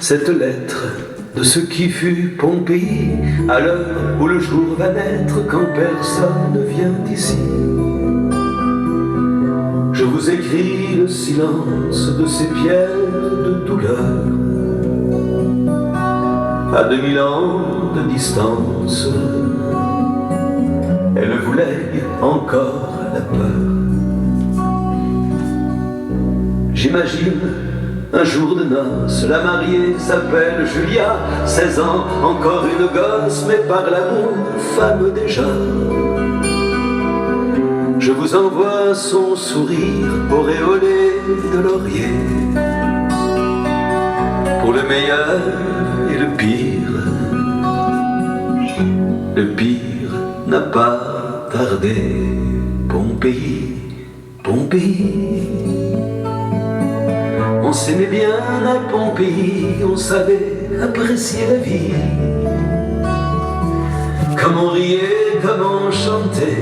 cette lettre de ce qui fut Pompéi, à l'heure où le jour va naître, quand personne ne vient ici. Je vous écris le silence de ces pierres de douleur, à 2000 ans de distance. Elle vous lègue encore la peur. J'imagine un jour de noces, la mariée s'appelle Julia, 16 ans, encore une gosse, mais par l'amour, femme déjà. Je vous envoie son sourire auréolé de laurier, pour le meilleur et le pire. Le pire n'a pas tardé. Pompéi, Pompéi. On s'aimait bien à Pompéi, on savait apprécier la vie. Comme on riait, comme on chantait,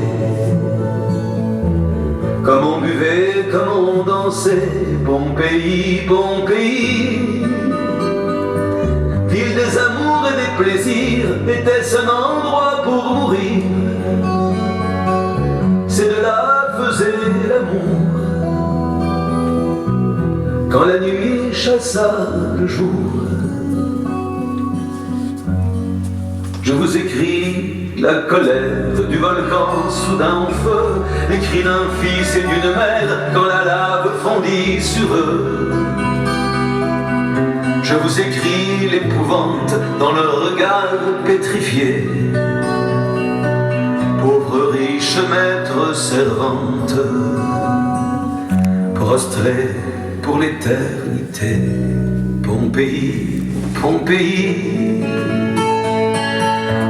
comme on buvait, comme on dansait. Pompéi, Pompéi. Ville des amours et des plaisirs, était-ce un endroit pour mourir? C'est de là faisait l'amour, quand la nuit chassa le jour. Je vous écris la colère du volcan soudain en feu, les cris d'un fils et d'une mère quand la lave fondit sur eux. Je vous écris l'épouvante dans leur regard pétrifié. Pauvre riche maître servante, prostrée pour l'éternité. Pompéi, Pompéi.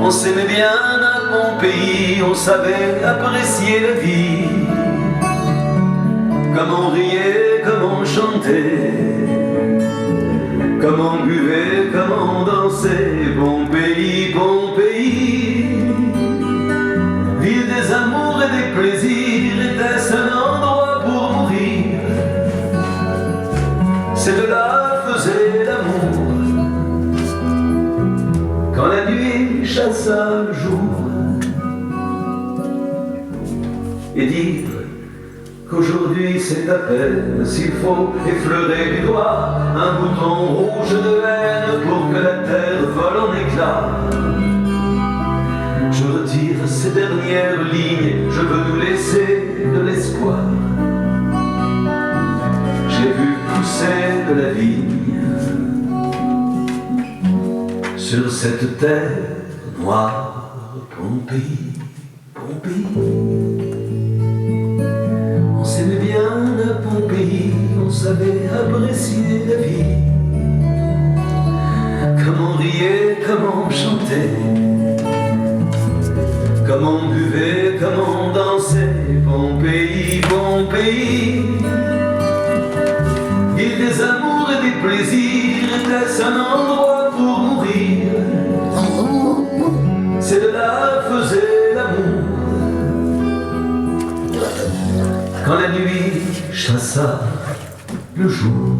On s'aimait bien à Pompéi, on savait apprécier la vie. Comme on riait, comme on chantait, comme on buvait, comme on dansait. Pompéi, Pompéi. Ville des amours et des plaisirs, était-ce un endroit pour mourir? C'est de là faisait l'amour, quand la nuit chassa le jour. Et dire qu'aujourd'hui c'est à peine s'il faut effleurer du doigt un bouton rouge de haine pour que la terre vole en éclats. Je retire ces dernières lignes, je veux nous laisser de l'espoir. J'ai vu pousser de la vigne sur cette terre noire. Pompéi, Pompéi. On s'aimait bien à Pompéi, on savait apprécier la vie. Comme on riait, comme on chantait, comme on buvait, comme on dansait. Pompéi, Pompéi. Ville des amours et des plaisirs, était-ce un endroit pour mourir? C'est de là faisait l'amour, quand la nuit chassa le jour.